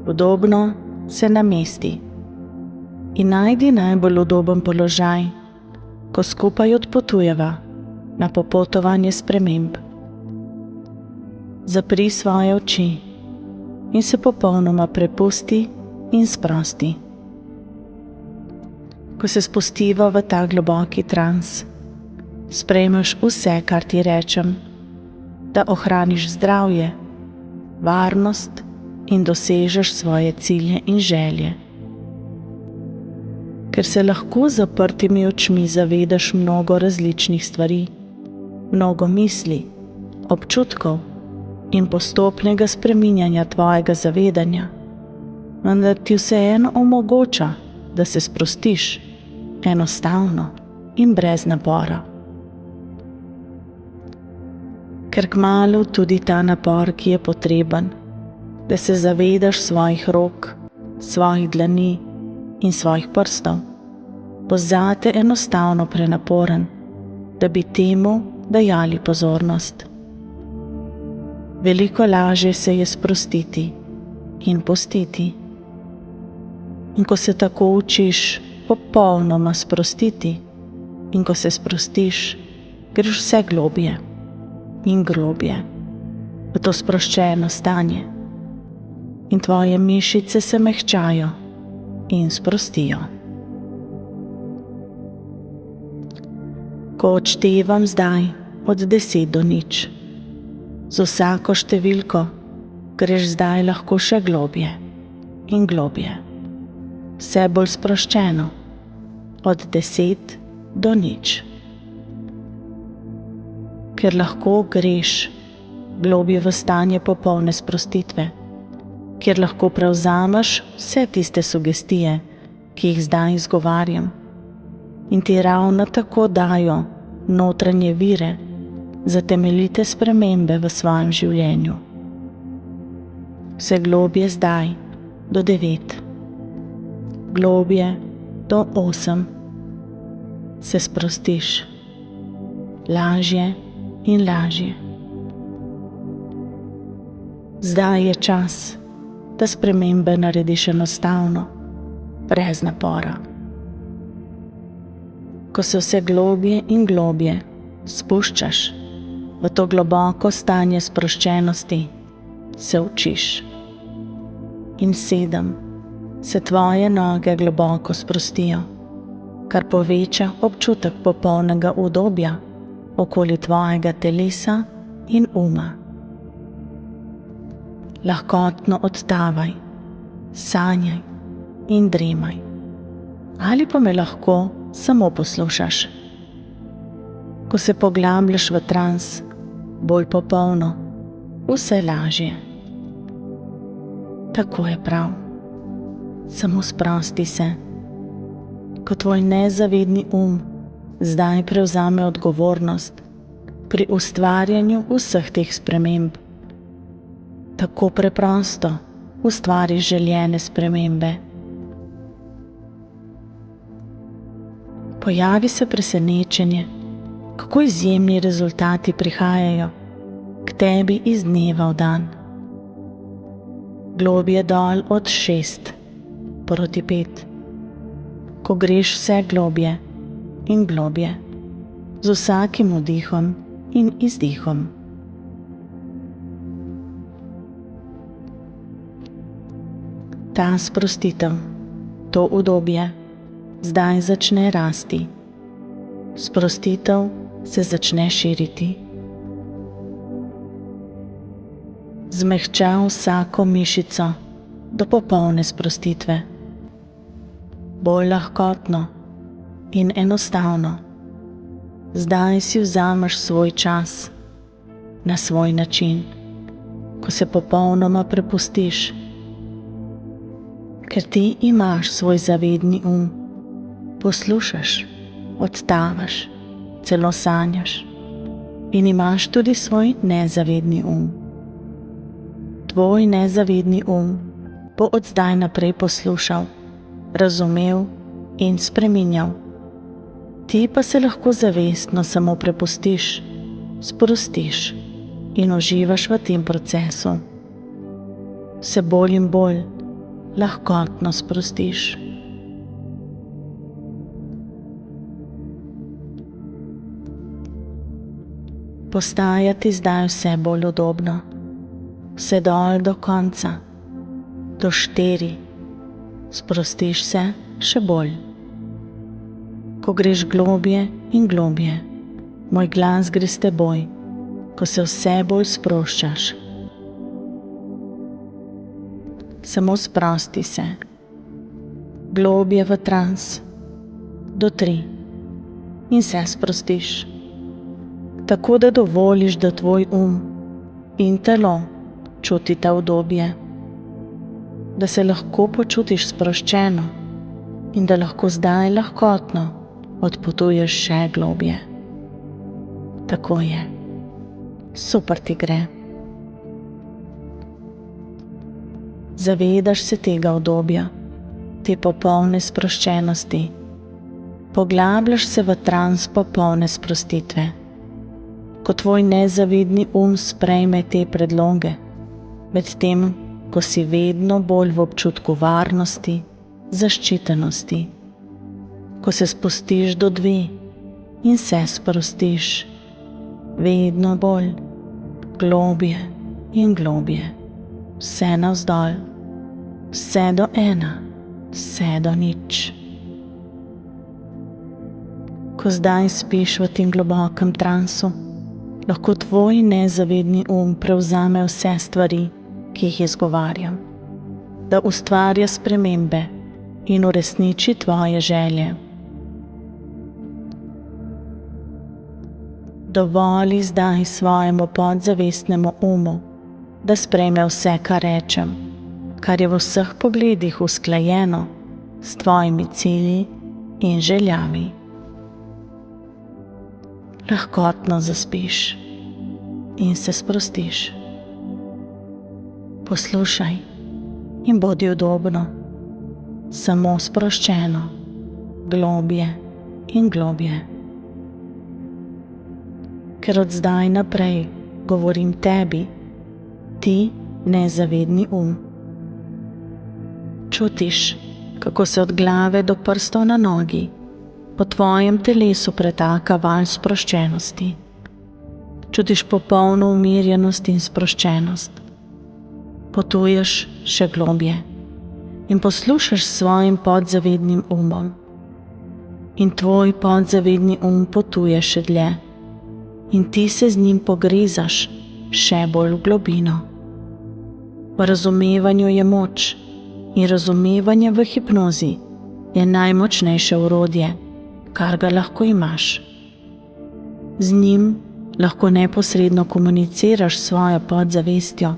Udobno se namesti in najdi najbolj udoben položaj, ko skupaj odpotujeva na popotovanje sprememb. Zapri svoje oči in se popolnoma prepusti in sprosti. Ko se spustiva v ta globoki trans, sprejmeš vse, kar ti rečem, da ohraniš zdravje, varnost in dosežeš svoje cilje in želje. Ker se lahko z zaprtimi očmi zavedaš mnogo različnih stvari, mnogo misli, občutkov in postopnega spreminjanja tvojega zavedanja, vendar ti vseeno omogoča, da se sprostiš, enostavno in brez napora. Ker kmalu tudi ta napor, ki je potreben, da se zavedaš svojih rok, svojih dlani in svojih prstov, bo zate enostavno prenaporen, da bi temu dajali pozornost. Veliko lažje se je sprostiti in pustiti. In ko se tako učiš popolnoma sprostiti in ko se sprostiš, greš vse globje in globje v to sproščeno stanje in tvoje mišice se mehčajo in sprostijo. Ko odštevam zdaj od 10 do 0, z vsako številko greš zdaj lahko še globje in globje, vse bolj sproščeno, od 10 do 0. Ker lahko greš globje v stanje popolne sprostitve, kjer lahko prevzameš vse tiste sugestije, ki jih zdaj izgovarjam in ti ravno tako dajo notranje vire za temeljite spremembe v svojem življenju. Vse globje zdaj do 9, globje do 8, se sprostiš, lažje in lažje. Zdaj je čas, da spremembe narediš enostavno, brez napora. Ko se vse globje in globje spuščaš v to globoko stanje sproščenosti, se učiš. In 7, se tvoje noge globoko sprostijo, kar poveča občutek popolnega udobja okoli tvojega telesa in uma. Lahkotno odtavaj, sanjaj in dremaj. Ali pa me lahko samo poslušaš. Ko se poglabljaš v trans, bolj popolno, vse lažje. Tako je prav. Samo sprosti se. Ko tvoj nezavedni zdaj prevzame odgovornost pri ustvarjanju vseh teh sprememb. Tako preprosto ustvari željene spremembe. Pojavi se presenečenje, kako izjemni rezultati prihajajo k tebi iz dneva v dan. Globje dol od 6 proti 5, ko greš vse globje in globje, z vsakim vdihom in izdihom. Ta sprostitev, to udobje, zdaj začne rasti. Sprostitev se začne širiti. Zmehča vsako mišico do popolne sprostitve. Bolj lahkotno in enostavno. Zdaj si vzameš svoj čas na svoj način, ko se popolnoma prepustiš. Ker ti imaš svoj zavedni poslušaš, odtavaš, celo sanjaš in imaš tudi svoj nezavedni Tvoj nezavedni bo od zdaj naprej poslušal, razumel in spreminjal. Ti pa se lahko zavestno samo prepustiš, sprostiš in uživaš v tem procesu. Vse bolj in bolj lahkotno sprostiš. Postaja ti zdaj vse bolj udobno, vse dol do konca, do 4. Sprostiš se še bolj. Ko greš globje in globje, moj glas gre s teboj, ko se vse bolj sproščaš. Samo sprosti se, globje v trans, do 3 in se sprostiš. Tako da dovoliš, da tvoj in telo čutita udobje, da se lahko počutiš sproščeno in da lahko zdaj lahkotno odpotuješ še globje. Tako je. Super ti gre. Zavedaš se tega udobja, te popolne sproščenosti. Poglabljaš se v trans popolne sprostitve. Ko tvoj nezavedni sprejme te predloge, medtem ko si vedno bolj v občutku varnosti, zaščitenosti. Ko se spustiš do 2 in se sprostiš, vedno bolj, globje in globje, vse navzdol, vse do 1, vse do 0. Ko zdaj spiš v tem globokem transu, lahko tvoj nezavedni prevzame vse stvari, ki jih izgovarjam, da ustvarja spremembe in uresniči tvoje želje. Dovoli zdaj svojemu podzavestnemu da sprejme vse, kar rečem, kar je v vseh pogledih usklajeno s tvojimi cilji in željami. Lahkotno zaspiš in se sprostiš. Poslušaj in bodi udobno, samo sproščeno, globje in globje. Ker od zdaj naprej govorim tebi, ti nezavedni Čutiš, kako se od glave do prstov na nogi po tvojem telesu pretaka val sproščenosti. Čutiš popolno umirjenost in sproščenost. Potuješ še globje in poslušaš s svojim podzavednim In tvoj podzavedni potuje še dlje in ti se z njim pogrizaš še bolj v globino. V razumevanju je moč in razumevanje v hipnozi je najmočnejše orodje, kar ga lahko imaš. Z njim lahko neposredno komuniciraš s svojo podzavestjo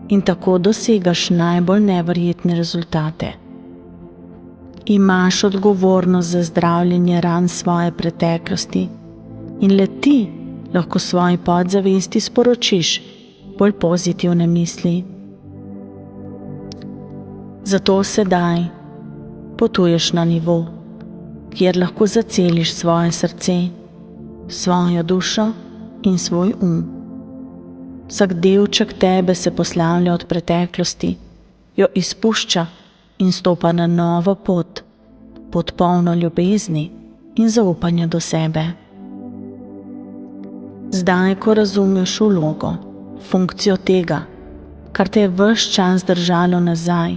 in tako dosegaš najbolj neverjetne rezultate. Imaš odgovornost za zdravljenje ran svoje preteklosti in le ti lahko svoji podzavesti sporočiš bolj pozitivne misli. Zato sedaj potuješ na nivo, kjer lahko zaceliš svoje srce, svojo dušo in svoj Vsak delček tebe se poslavlja od preteklosti, jo izpušča in stopa na novo pot, pot polno ljubezni in zaupanja do sebe. Zdaj, ko razumeš vlogo, funkcijo tega, kar te je ves čas držalo nazaj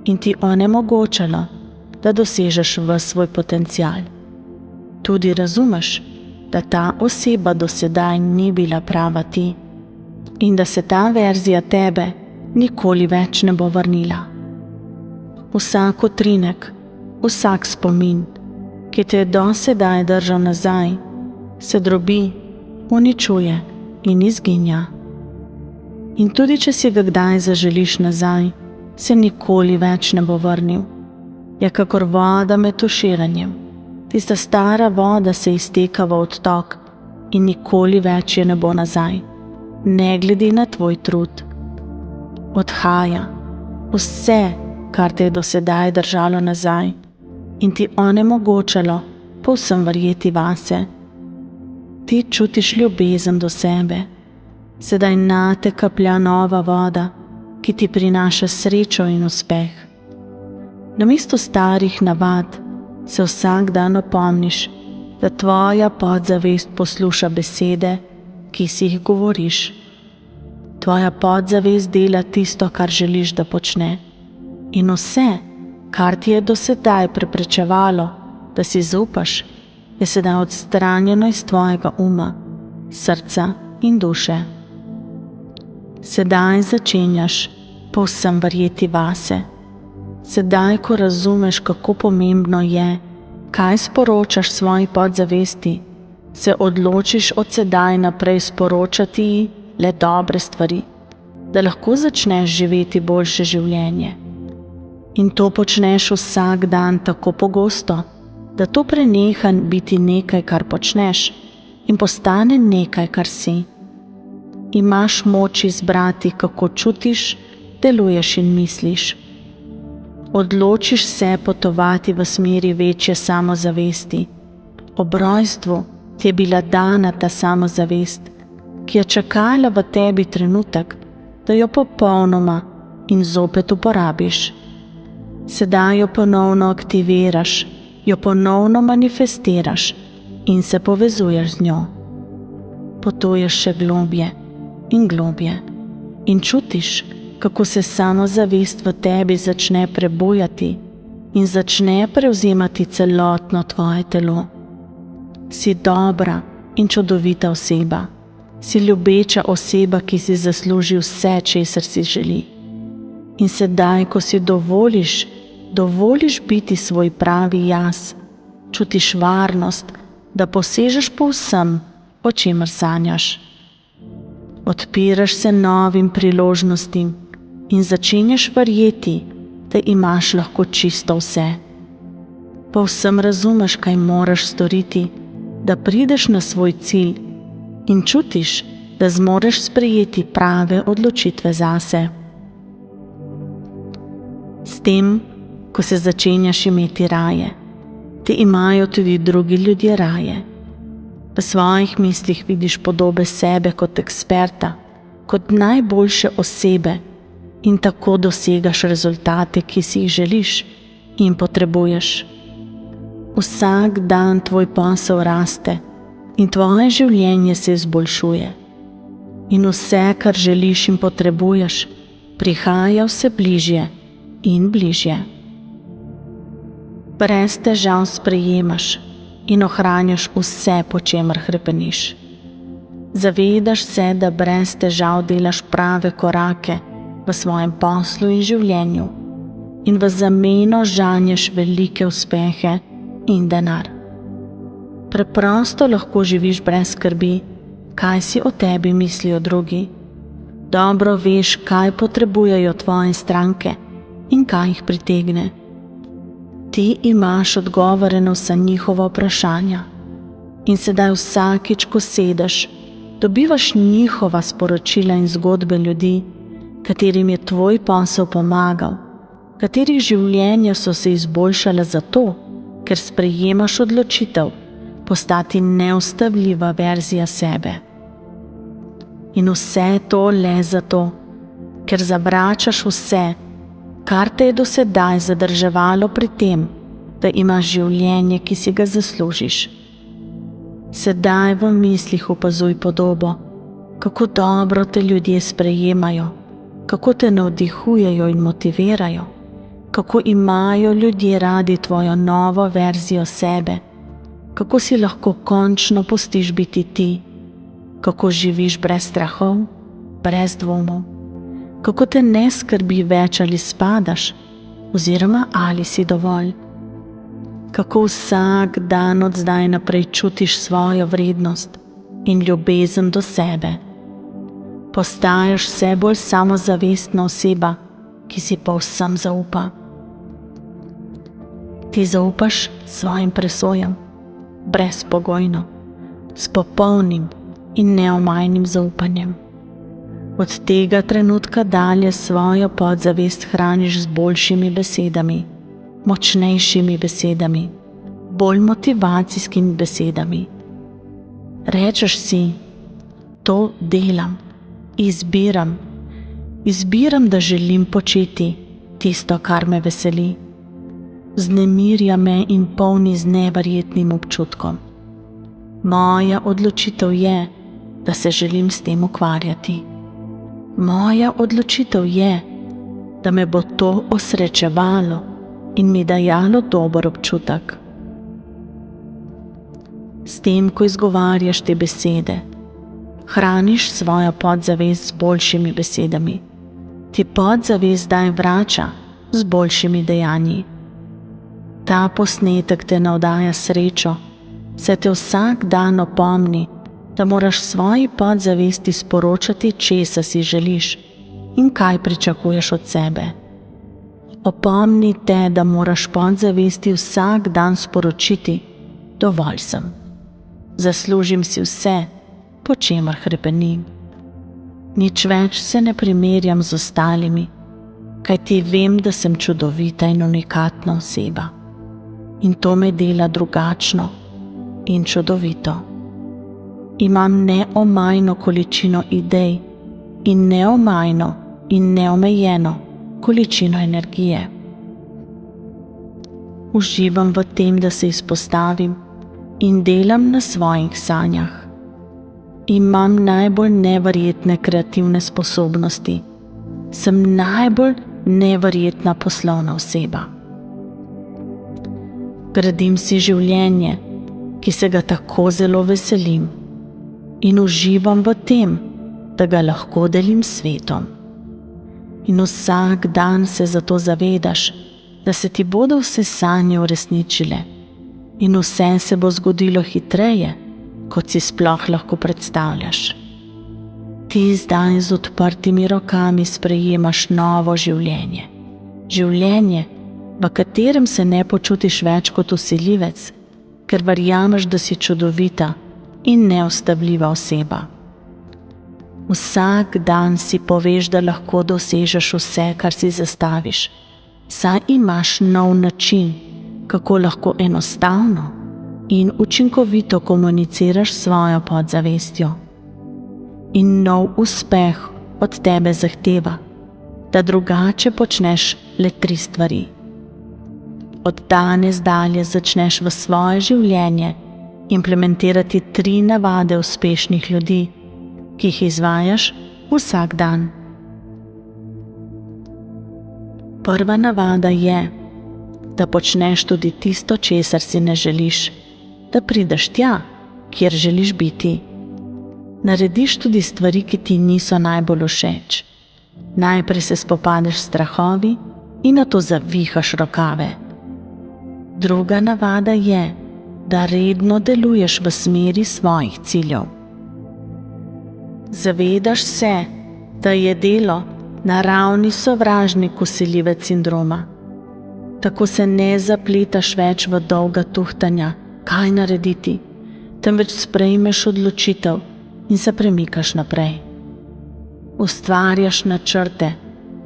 in ti onemogočalo, da dosežeš ves svoj potencial, tudi razumeš, da ta oseba do sedaj ni bila prava ti in da se ta verzija tebe nikoli več ne bo vrnila. Vsak utrinek, vsak spomin, ki te je do sedaj držal nazaj, se drobi, uničuje in izginja. In tudi če si ga kdaj zaželiš nazaj, se nikoli več ne bo vrnil. Je kakor voda med tuširanjem. Tista stara voda se izteka v odtok in nikoli več je ne bo nazaj, ne glede na tvoj trud. Odhaja vse, kar te je do sedaj držalo nazaj in ti onemogočalo povsem verjeti vase. Ti čutiš ljubezen do sebe. Sedaj nate kaplja nova voda, ki ti prinaša srečo in uspeh. Namesto starih navad se vsak dan opomniš, da tvoja podzavest posluša besede, ki si jih govoriš. Tvoja podzavest dela tisto, kar želiš, da počne. In vse, kar ti je do sedaj preprečevalo, da si zaupaš, je sedaj odstranjeno iz tvojega uma, srca in duše. Sedaj začenjaš povsem verjeti vase. Sedaj, ko razumeš, kako pomembno je, kaj sporočaš svoji podzavesti, se odločiš od sedaj naprej sporočati ji le dobre stvari, da lahko začneš živeti boljše življenje. In to počneš vsak dan tako pogosto, da to preneha biti nekaj, kar počneš, in postane nekaj, kar si. Imaš moč izbrati, kako čutiš, deluješ in misliš. Odločiš se potovati v smeri večje samozavesti. Ob rojstvu ti je bila dana ta samozavest, ki je čakala v tebi trenutek, da jo popolnoma in zopet uporabiš. Sedaj jo ponovno aktiviraš, jo ponovno manifestiraš in se povezuješ z njo. Potuješ še globje in globje in čutiš, kako se samozavest v tebi začne prebujati in začne prevzemati celotno tvoje telo. Si dobra in čudovita oseba. Si ljubeča oseba, ki si zasluži vse, česar si želi. In sedaj, ko si dovoliš biti svoj pravi jaz, čutiš varnost, da posežeš po vsem, o čemer sanjaš. Odpiraš se novim priložnostim in začenjaš verjeti, da imaš lahko čisto vse. Povsem razumeš, kaj moraš storiti, da prideš na svoj cilj in čutiš, da zmoreš sprejeti prave odločitve zase. S tem, ko se začenjaš imeti raje, te imajo tudi drugi ljudje raje. V svojih mislih vidiš podobe sebe kot eksperta, kot najboljše osebe in tako dosegaš rezultate, ki si jih želiš in potrebuješ. Vsak dan tvoj posel raste in tvoje življenje se izboljšuje. In vse, kar želiš in potrebuješ, prihaja vse bližje in bližje. Brez težav sprejemaš in ohranjaš vse, po čemer hrepeniš. Zavedaš se, da brez težav delaš prave korake v svojem poslu in življenju in v zameno žanješ velike uspehe in denar. Preprosto lahko živiš brez skrbi, kaj si o tebi mislijo drugi. Dobro veš, kaj potrebujejo tvoje stranke in kaj jih pritegne. Ti imaš odgovore na vsa njihova vprašanja in sedaj vsakič, ko sedeš, dobivaš njihova sporočila in zgodbe ljudi, katerim je tvoj posel pomagal, katerih življenja so se izboljšala zato, ker sprejemaš odločitev postati neustavljiva verzija sebe. In vse to le zato, ker zavračaš vse, kar te je do sedaj zadrževalo pri tem, da imaš življenje, ki si ga zaslužiš. Sedaj v mislih opazuj podobo, kako dobro te ljudje sprejemajo, kako te navdihujejo in motivirajo, kako imajo ljudje radi tvojo novo verzijo sebe, kako si lahko končno pustiš biti ti, kako živiš brez strahov, brez dvomov, kako te ne skrbi več, ali spadaš oziroma ali si dovolj, kako vsak dan od zdaj naprej čutiš svojo vrednost in ljubezen do sebe. Postaješ vse bolj samozavestna oseba, ki si povsem zaupa. Ti zaupaš svojim presojam, brezpogojno, s popolnim in neomajnim zaupanjem. Od tega trenutka dalje svojo podzavest hraniš z boljšimi besedami, močnejšimi besedami, bolj motivacijskimi besedami. Rečeš si, to delam, izbiram, da želim početi tisto, kar me veseli. Vznemirja me in polni z neverjetnim občutkom. Moja odločitev je, da se želim s tem ukvarjati. Moja odločitev je, da me bo to osrečevalo in mi dajalo dober občutek. S tem, ko izgovarjaš te besede, hraniš svojo podzavest z boljšimi besedami. Ti podzavest zdaj vrača z boljšimi dejanji. Ta posnetek te navdaja srečo, se te vsak dan opomni, da moraš svoji podzavesti sporočati, česa si želiš in kaj pričakuješ od sebe. Opomni te, da moraš podzavesti vsak dan sporočiti: dovolj sem. Zaslužim si vse, po čemer hrepenim. Nič več se ne primerjam z ostalimi, kajti vem, da sem čudovita in unikatna oseba. In to me dela drugačno in čudovito. Imam neomajno količino idej in neomajno in neomejeno količino energije. Uživam v tem, da se izpostavim in delam na svojih sanjah. Imam najbolj neverjetne kreativne sposobnosti. Sem najbolj neverjetna poslovna oseba. Gradim si življenje, ki se ga tako zelo veselim, in uživam v tem, da ga lahko delim s svetom. In vsak dan se zato zavedaš, da se ti bodo vse sanje uresničile in vse se bo zgodilo hitreje, kot si sploh lahko predstavljaš. Ti zdaj z odprtimi rokami sprejemaš novo življenje. Življenje, v katerem se ne počutiš več kot vsiljivec, ker verjameš, da si čudovita in neustavljiva oseba. Vsak dan si poveš, da lahko dosežeš vse, kar si zastaviš, saj imaš nov način, kako lahko enostavno in učinkovito komuniciraš s svojo podzavestjo. In nov uspeh od tebe zahteva, da drugače počneš le 3 stvari. Od danes dalje začneš v svoje življenje implementirati 3 navade uspešnih ljudi, ki jih izvajaš vsak dan. Prva navada je, da počneš tudi tisto, česar si ne želiš, da prideš tja, kjer želiš biti. Narediš tudi stvari, ki ti niso najbolj všeč. Najprej se spopadeš s strahovi in nato zavihaš rokave. Druga navada je, da redno deluješ v smeri svojih ciljev. Zavedaš se, da je delo naravni sovražnik vsiljivec sindroma. Tako se ne zapletaš več v dolga tuhtanja, kaj narediti, temveč sprejmeš odločitev in se premikaš naprej. Ustvarjaš načrte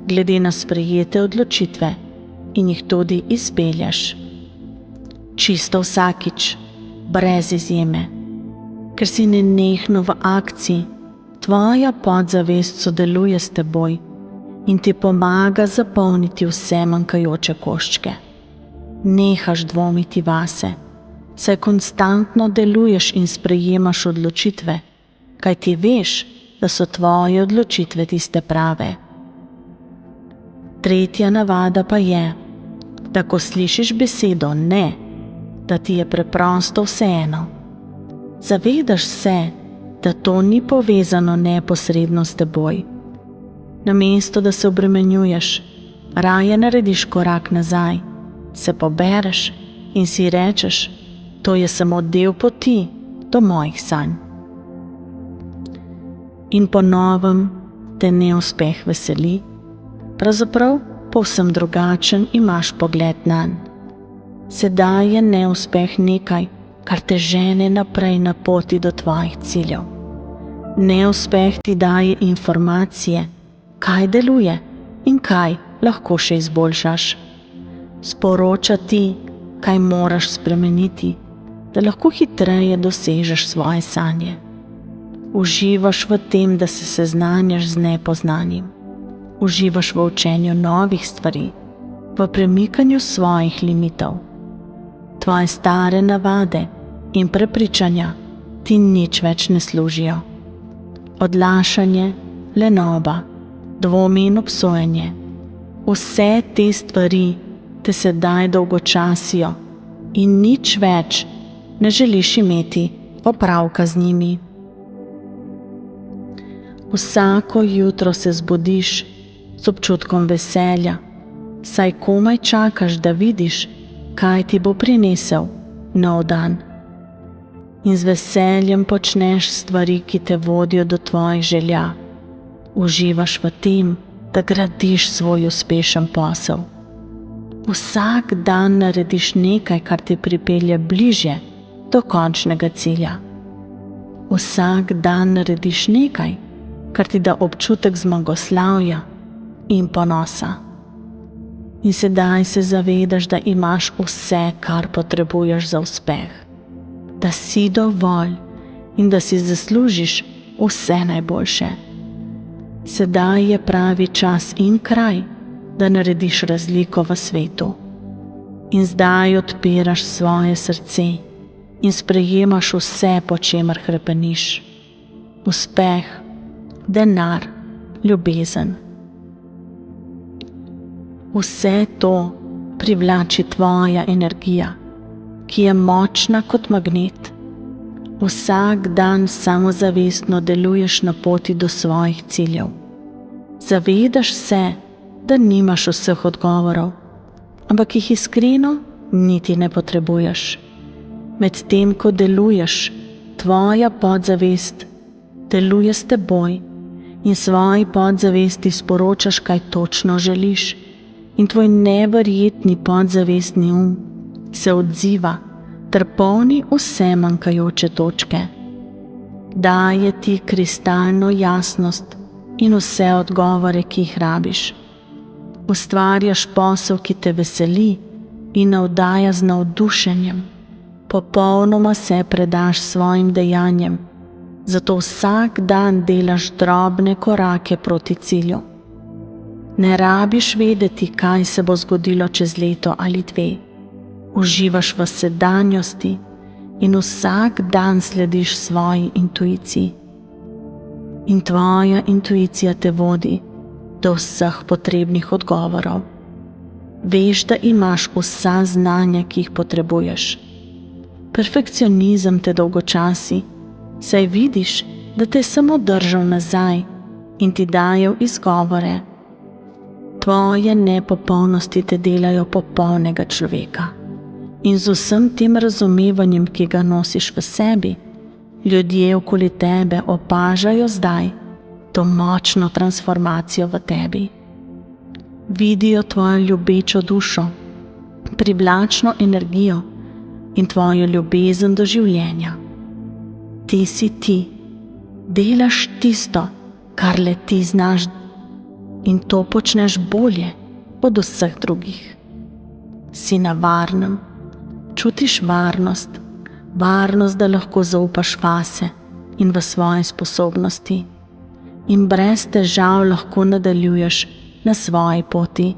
glede na sprejete odločitve in jih tudi izpeljaš. Čisto vsakič, brez izjeme. Ker si nenehno v akciji, tvoja podzavest sodeluje s teboj in ti pomaga zapolniti vse manjkajoče koščke. Nehaš dvomiti vase, saj konstantno deluješ in sprejemaš odločitve, kaj ti veš, da so tvoje odločitve tiste prave. Tretja navada pa je, da ko slišiš besedo ne, da ti je preprosto vseeno. Zavedaš se, da to ni povezano neposredno s teboj. Namesto da se obremenjuješ, raje narediš korak nazaj, se pobereš in si rečeš, to je samo del poti do mojih sanj. In po novem te neuspeh veseli, pravzaprav povsem drugačen imaš pogled nanj. Sedaj je neuspeh nekaj, kar te žene naprej na poti do tvojih ciljev. Neuspeh ti daje informacije, kaj deluje in kaj lahko še izboljšaš. Sporoča ti, kaj moraš spremeniti, da lahko hitreje dosežeš svoje sanje. Uživaš v tem, da se seznanjaš z nepoznanim. Uživaš v učenju novih stvari. v premikanju svojih limitov. Tvoje stare navade in prepričanja ti nič več ne služijo. Odlašanje, lenoba, dvomi in obsojanje, vse te stvari te sedaj dolgočasijo in nič več ne želiš imeti opravka z njimi. Vsako jutro se zbudiš z občutkom veselja, saj komaj čakaš, da vidiš, kaj ti bo prinesel nov dan. In z veseljem počneš stvari, ki te vodijo do tvojih želja. Uživaš v tem, da gradiš svoj uspešen posel. Vsak dan narediš nekaj, kar te pripelje bližje do končnega cilja. Vsak dan narediš nekaj, kar ti da občutek zmagoslavja in ponosa. In sedaj se zavedaš, da imaš vse, kar potrebuješ za uspeh, da si dovolj in da si zaslužiš vse najboljše. Sedaj je pravi čas in kraj, da narediš razliko v svetu. In zdaj odpiraš svoje srce in sprejemaš vse, po čemer hrepeniš. Uspeh, denar, ljubezen. Vse to privlači tvoja energija, ki je močna kot magnet. Vsak dan samozavestno deluješ na poti do svojih ciljev. Zavedaš se, da nimaš vseh odgovorov, ampak jih iskreno niti ne potrebuješ. Medtem ko deluješ, tvoja podzavest deluje s teboj in svoji podzavesti sporočaš, kaj točno želiš. In tvoj neverjetni podzavestni se odziva ter polni vse manjkajoče točke. Daje ti kristalno jasnost in vse odgovore, ki jih rabiš. Ustvarjaš posel, ki te veseli in navdaja z navdušenjem. Popolnoma se predaš svojim dejanjem, zato vsak dan delaš drobne korake proti cilju. Ne rabiš vedeti, kaj se bo zgodilo čez leto ali dve. Uživaš v sedanjosti in vsak dan slediš svoji intuiciji. In tvoja intuicija te vodi do vseh potrebnih odgovorov. Veš, da imaš vsa znanja, ki jih potrebuješ. Perfekcionizem te dolgočasi, saj vidiš, da te je samo držal nazaj in ti dajal izgovore. Tvoje nepopolnosti te delajo popolnega človeka. In z vsem tem razumevanjem, ki ga nosiš v sebi, ljudje okoli tebe opažajo zdaj to močno transformacijo v tebi. Vidijo tvojo ljubečo dušo, privlačno energijo in tvojo ljubezen do življenja. Ti si ti, delaš tisto, kar le ti znaš, in to počneš bolje od vseh drugih. Si na varnem, čutiš varnost, da lahko zaupaš vase in v svoje sposobnosti in brez težav lahko nadaljuješ na svoji poti,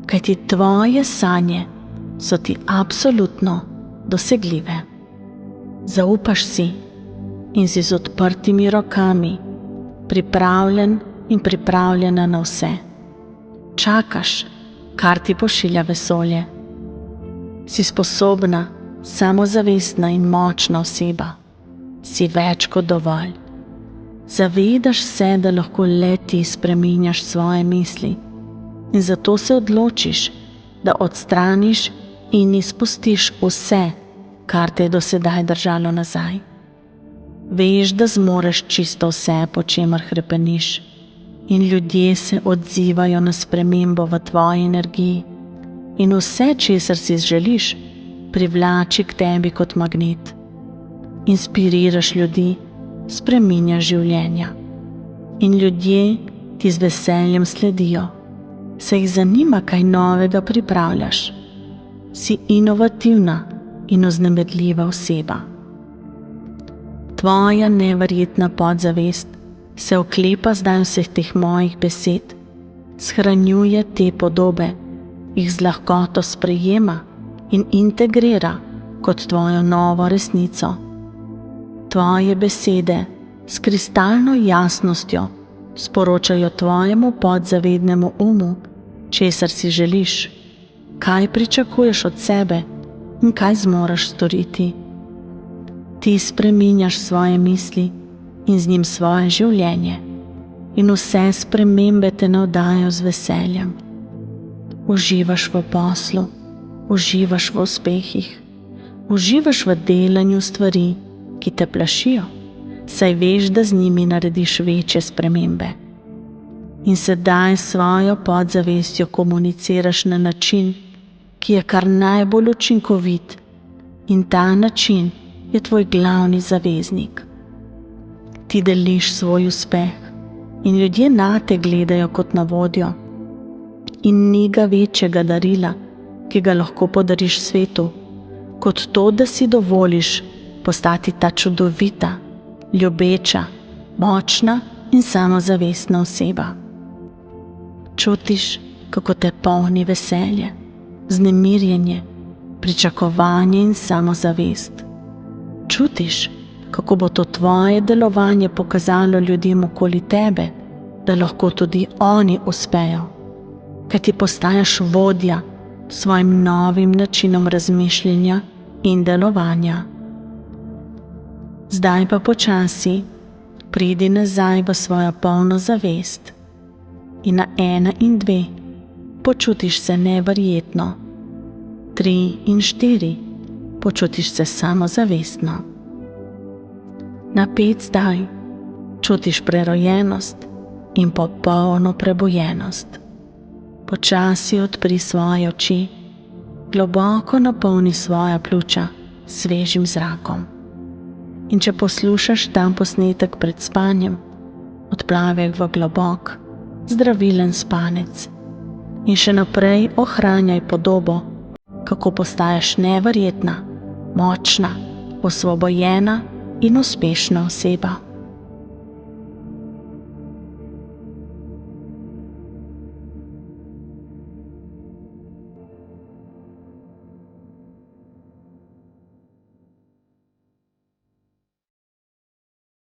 kajti tvoje sanje so ti absolutno dosegljive. Zaupaš si in si z odprtimi rokami pripravljen in pripravljena na vse. Čakaš, kar ti pošilja vesolje. Si sposobna, samozavestna in močna oseba. Si več kot dovolj. Zavedaš se, da lahko le ti spreminjaš svoje misli in zato se odločiš, da odstraniš in izpustiš vse, kar te je do sedaj držalo nazaj. Veš, da zmoreš čisto vse, po čemer hrepeniš, in ljudje se odzivajo na spremembo v tvoji energiji in vse, česar si želiš, privlači k tebi kot magnet. Inspiriraš ljudi, spreminjaš življenja in ljudje ti z veseljem sledijo, saj jih zanima, kaj novega pripravljaš. Si inovativna in vznemirljiva oseba. Tvoja neverjetna podzavest se oklepa zdaj vseh teh mojih besed, shranjuje te podobe jih z lahkoto sprejema in integrira kot tvojo novo resnico. Tvoje besede s kristalno jasnostjo sporočajo tvojemu podzavednemu umu, česar si želiš, kaj pričakuješ od sebe in kaj zmoreš storiti. Ti spreminjaš svoje misli in z njim svoje življenje in vse spremembe te navdajajo z veseljem. Uživaš v poslu, uživaš v uspehih, uživaš v delanju stvari, ki te plašijo, saj veš, da z njimi narediš večje spremembe. In sedaj s svojo podzavestjo komuniciraš na način, ki je kar najbolj učinkovit, in ta način je tvoj glavni zaveznik. Ti deliš svoj uspeh in ljudje nate gledajo kot na vodjo. In ni ga večjega darila, ki ga lahko podariš svetu, kot to, da si dovoliš postati ta čudovita, ljubeča, močna in samozavestna oseba. Čutiš, kako te polni veselje, vznemirjenje, pričakovanje in samozavest. Čutiš, kako bo to tvoje delovanje pokazalo ljudem okoli tebe, da lahko tudi oni uspejo, ker ti postajaš vodja s svojim novim načinom razmišljanja in delovanja. Zdaj pa počasi pridi nazaj v svojo polno zavest in na 1 in 2 počutiš se neverjetno, 3 in 4 počutiš se samozavestno. Na 5 zdaj čutiš prerojenost in popolno prebujenost. Počasi odpri svoje oči, globoko napolni svoja pljuča s svežim zrakom. In če poslušaš ta posnetek pred spanjem, odplavi v globok, zdravilen spanec in še naprej ohranjaj podobo, kako postaješ neverjetna, močna, osvobojena in uspešna oseba.